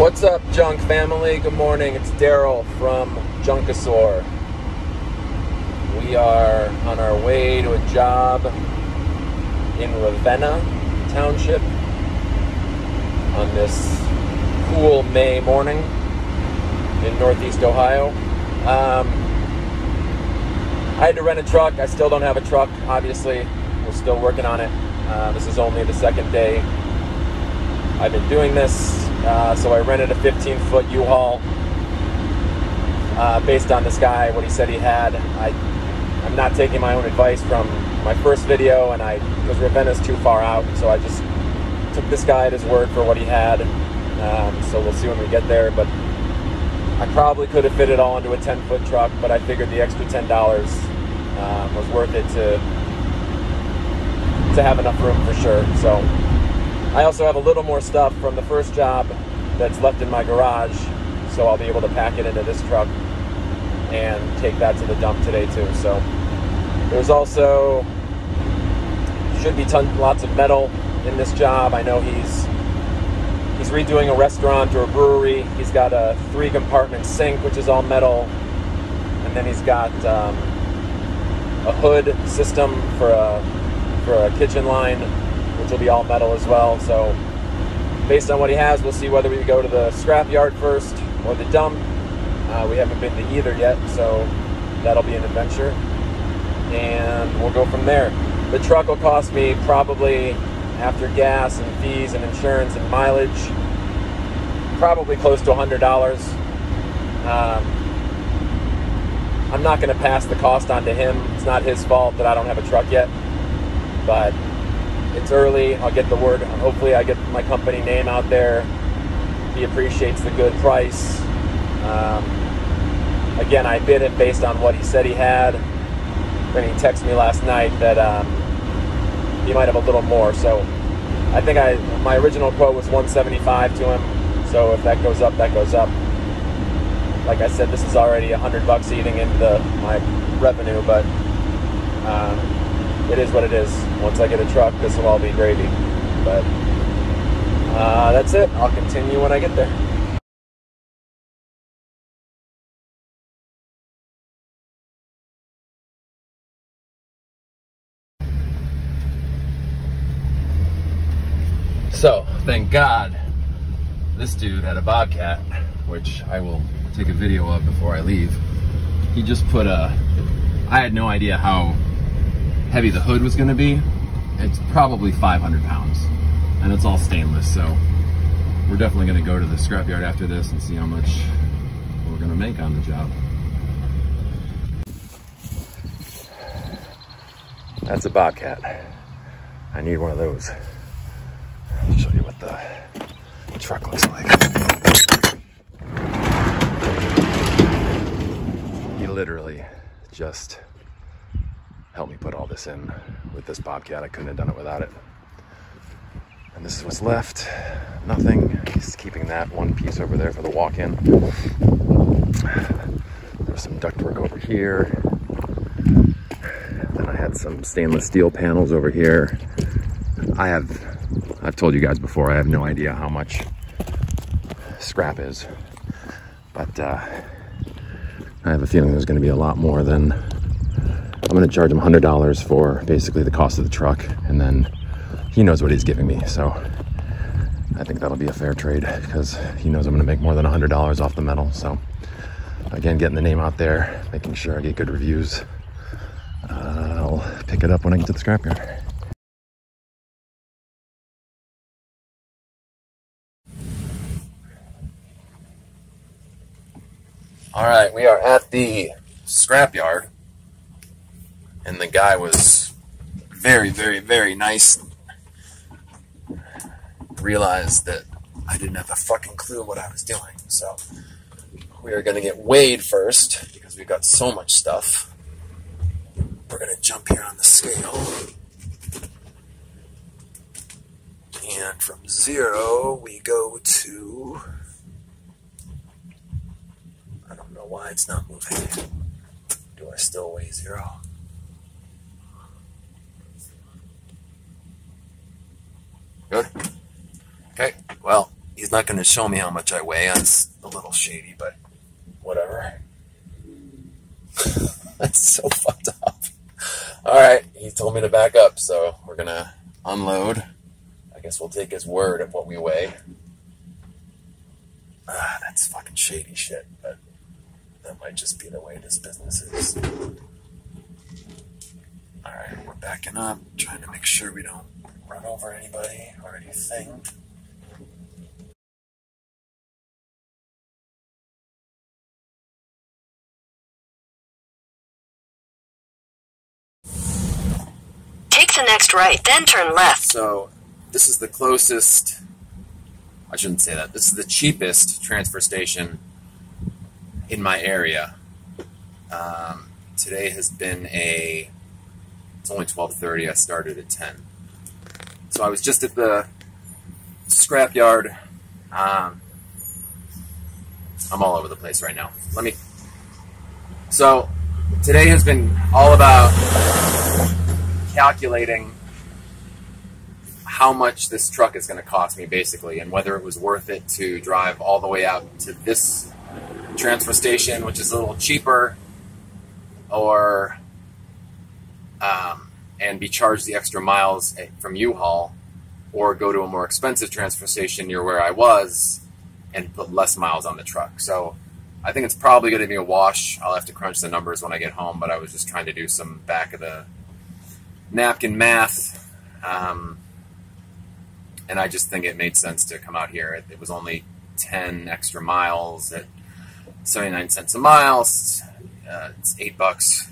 What's up, Junk family? Good morning. It's Daryl from Junkasaur. We are on our way to a job in Ravenna Township on this cool May morning in Northeast Ohio. I had to rent a truck. I still don't have a truck, obviously. We're still working on it. This is only the second day I've been doing this. So I rented a 15-foot U-Haul based on this guy, what he said he had. I'm not taking my own advice from my first video, because Ravenna's too far out, so I just took this guy at his word for what he had. So we'll see when we get there, but I probably could have fit it all into a 10-foot truck, but I figured the extra $10 was worth it to have enough room for sure. So I also have a little more stuff from the first job that's left in my garage, so I'll be able to pack it into this truck and take that to the dump today too. So there's also should be lots of metal in this job. I know he's redoing a restaurant or a brewery. He's got a 3-compartment sink, which is all metal, and then he's got a hood system for a kitchen line, which will be all metal as well. So based on what he has, we'll see whether we go to the scrapyard first or the dump. We haven't been to either yet, so that'll be an adventure, and we'll go from there. The truck will cost me probably, after gas and fees and insurance and mileage, probably close to $100. I'm not going to pass the cost on to him. It's not his fault that I don't have a truck yet, but it's early. I'll get the word. Hopefully I get my company name out there. He appreciates the good price. Again, I bid it based on what he said he had. Then he texted me last night that he might have a little more. So I think my original quote was $175 to him. So if that goes up, that goes up. Like I said, this is already $100 eating into my revenue, but it is what it is. Once I get a truck, this will all be gravy. But that's it. I'll continue when I get there. So, thank God, this dude had a Bobcat, which I will take a video of before I leave. He just put I had no idea how heavy the hood was going to be. It's probably 500 pounds, and it's all stainless, so we're definitely going to go to the scrapyard after this and see how much we're going to make on the job. That's a Bobcat. I need one of those. I'll show you what the truck looks like. He literally just helped me put all this in with this Bobcat. I couldn't have done it without it. And this is what's left. Nothing. He's keeping that one piece over there for the walk-in. There's some ductwork over here. Then I had some stainless steel panels over here. I've told you guys before, I have no idea how much scrap is, but I have a feeling there's going to be a lot more than I'm going to charge him $100 for basically the cost of the truck, and then he knows what he's giving me, so I think that'll be a fair trade because he knows I'm going to make more than $100 off the metal. So again, getting the name out there, making sure I get good reviews. I'll pick it up when I get to the scrapyard. All right, we are at the scrapyard, and the guy was very, very, very nice. Realized that I didn't have a fucking clue what I was doing, so we are going to get weighed first because we've got so much stuff. We're going to jump here on the scale, and from 0 we go to, I don't know why it's not moving. Do I still weigh 0? Good. Okay, well, he's not going to show me how much I weigh. That's a little shady, but whatever. That's so fucked up. Alright, he told me to back up, so we're going to unload. I guess we'll take his word of what we weigh. That's fucking shady shit, but that might just be the way this business is. Alright, we're backing up, trying to make sure we don't run over anybody or anything. Take the next right, then turn left. So, this is the closest, I shouldn't say that, this is the cheapest transfer station in my area. Today has been it's only 12:30, I started at 10. So I was just at the scrapyard. I'm all over the place right now. So, today has been all about calculating how much this truck is going to cost me, basically, and whether it was worth it to drive all the way out to this transfer station, which is a little cheaper, or and be charged the extra miles from U-Haul, or go to a more expensive transfer station near where I was and put less miles on the truck. So I think it's probably going to be a wash. I'll have to crunch the numbers when I get home, but I was just trying to do some back of the napkin math, and I just think it made sense to come out here. It was only 10 extra miles at 79 cents a mile. It's $8.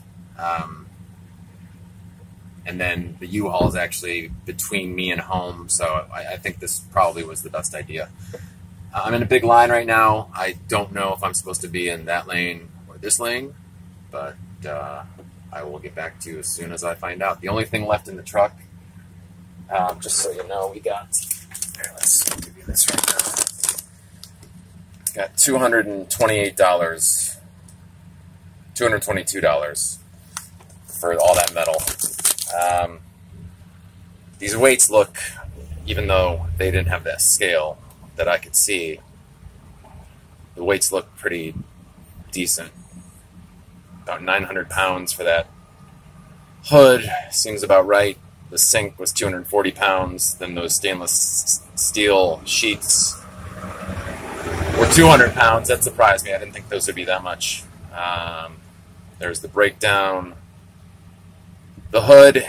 And then the U-Haul is actually between me and home, so I think this probably was the best idea. I'm in a big line right now. I don't know if I'm supposed to be in that lane or this lane, but I will get back to you as soon as I find out. The only thing left in the truck, just so you know, we got, here, let's give you this right now. Got $222 for all that metal. These weights look, even though they didn't have that scale that I could see, the weights look pretty decent. About 900 pounds for that hood seems about right. The sink was 240 pounds. Then those stainless steel sheets were 200 pounds. That surprised me. I didn't think those would be that much. There's the breakdown. The hood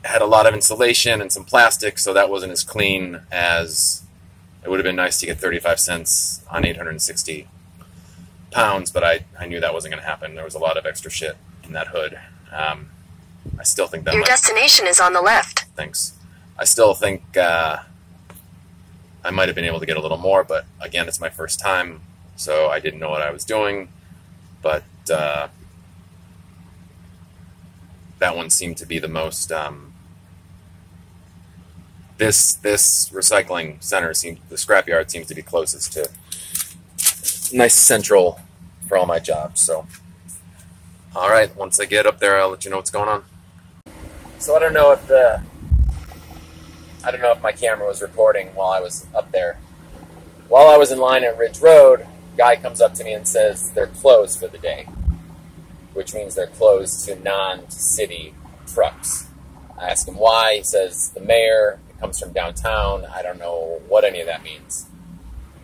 had a lot of insulation and some plastic, so that wasn't as clean as it would have been. Nice to get 35 cents on 860 pounds, but I knew that wasn't going to happen. There was a lot of extra shit in that hood. I still think that your destination is on the left. Thanks. I still think I might have been able to get a little more, but again, it's my first time, so I didn't know what I was doing. But that one seemed to be the most. This recycling center the scrapyard seems to be closest to nice central for all my jobs. So, all right, once I get up there, I'll let you know what's going on. So I don't know if my camera was recording while I was up there. While I was in line at Ridge Road, guy comes up to me and says they're closed for the day, which means they're closed to non-city trucks. I ask him why. He says the mayor, it comes from downtown. I don't know what any of that means.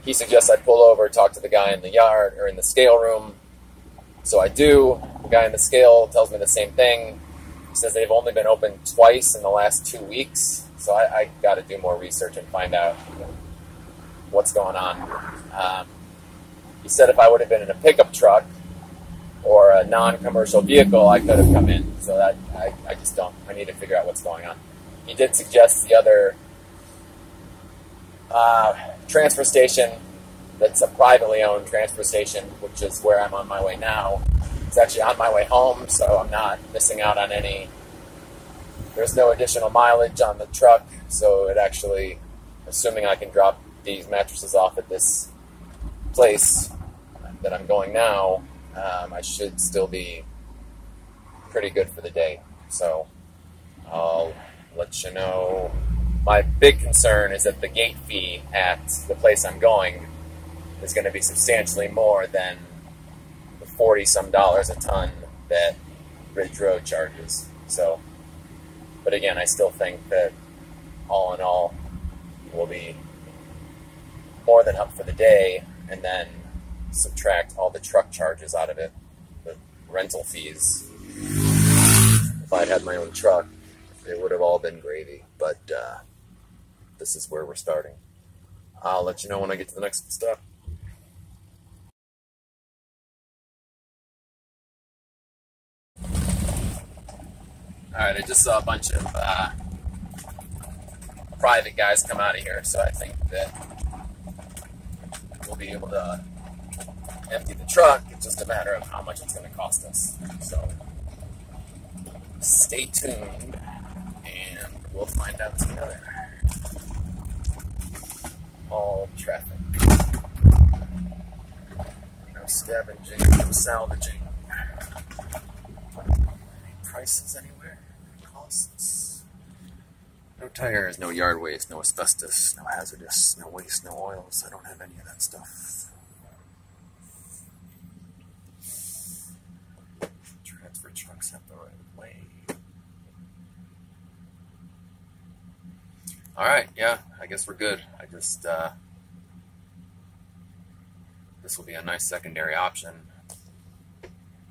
He suggests I pull over, talk to the guy in the yard or in the scale room. So I do. The guy in the scale tells me the same thing. He says they've only been open twice in the last 2 weeks. So I got to do more research and find out what's going on. He said if I would have been in a pickup truck or a non-commercial vehicle, I could have come in. So that I just don't. I need to figure out what's going on. He did suggest the other transfer station that's a privately owned transfer station, which is where I'm on my way now. It's actually on my way home, so I'm not missing out on any. There's no additional mileage on the truck, so it actually, assuming I can drop these mattresses off at this place that I'm going now, I should still be pretty good for the day. So I'll let you know My big concern is that the gate fee at the place I'm going is going to be substantially more than the $40-some a ton that Ridge Road charges. So, but again, I still think that all in all, we'll be more than up for the day, and then subtract all the truck charges out of it, the rental fees. If I'd had my own truck, it would have all been gravy, but this is where we're starting. I'll let you know when I get to the next step. Alright, I just saw a bunch of private guys come out of here, so I think that we'll be able to empty the truck. It's just a matter of how much it's going to cost us. So stay tuned, and we'll find out together. All traffic. No scavenging, no salvaging. Any prices anywhere? Costs. No tires, no yard waste, no asbestos, no hazardous, no waste, no oils. I don't have any of that stuff. Transfer trucks have the right of way. Alright, yeah, I guess we're good. I just, this will be a nice secondary option.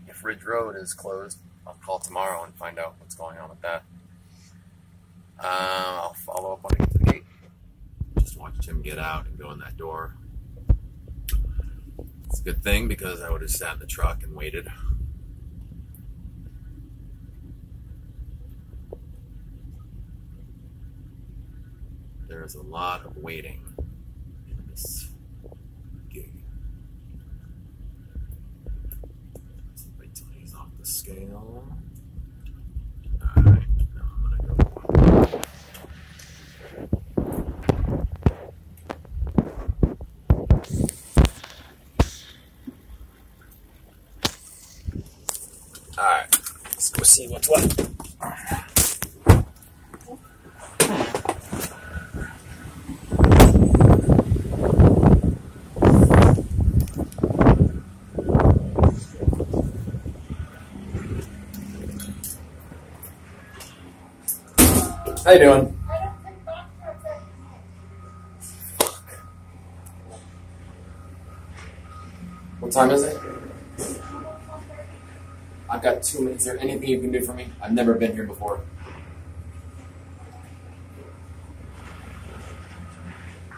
If Ridge Road is closed, I'll call tomorrow and find out what's going on with that. I'll follow up when I get to the gate. Just watched him get out and go in that door. It's a good thing because I would have sat in the truck and waited. There's a lot of waiting in this gig. Let's wait till he's off the scale. Alright, now I'm gonna go. Alright, let's go see what's what. How you doing? What time is it? I've got 2 minutes. Is there anything you can do for me? I've never been here before.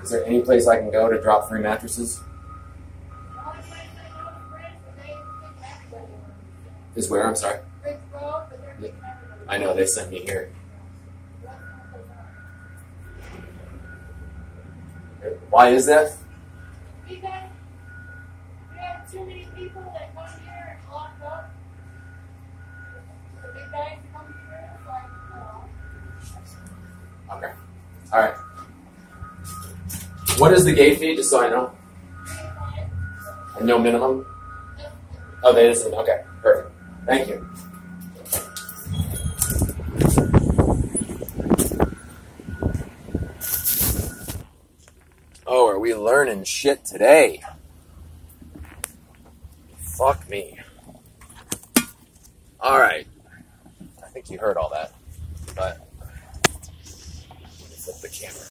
Is there any place I can go to drop 3 mattresses? Is where? I'm sorry. I know, they sent me here. Why is that? Because we have too many people that come here and lock up. The big guys come here, it's like, no. Okay. Alright. What is the gate fee, just so I know? And no minimum? Oh, they just, okay, perfect. Thank you. Oh, are we learning shit today? Fuck me. Alright. I think you heard all that, but let me flip the camera.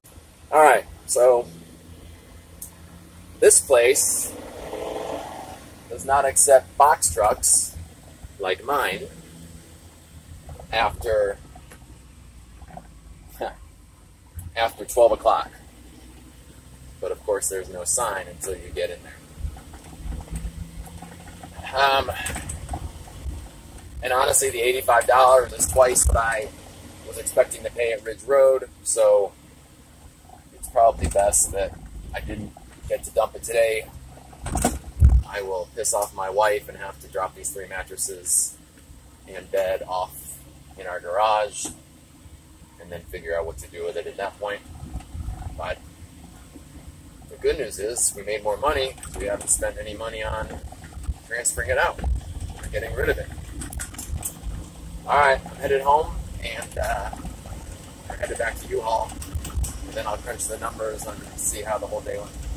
Alright, so this place does not accept box trucks like mine after 12 o'clock. But of course there's no sign until you get in there. And honestly, the $85 is twice what I was expecting to pay at Ridge Road, so it's probably best that I didn't get to dump it today. I will piss off my wife and have to drop these 3 mattresses and bed off in our garage and then figure out what to do with it at that point. But the good news is we made more money. We haven't spent any money on transferring it out or getting rid of it. Alright, I'm headed home and we're headed back to U-Haul. then I'll crunch the numbers and see how the whole day went.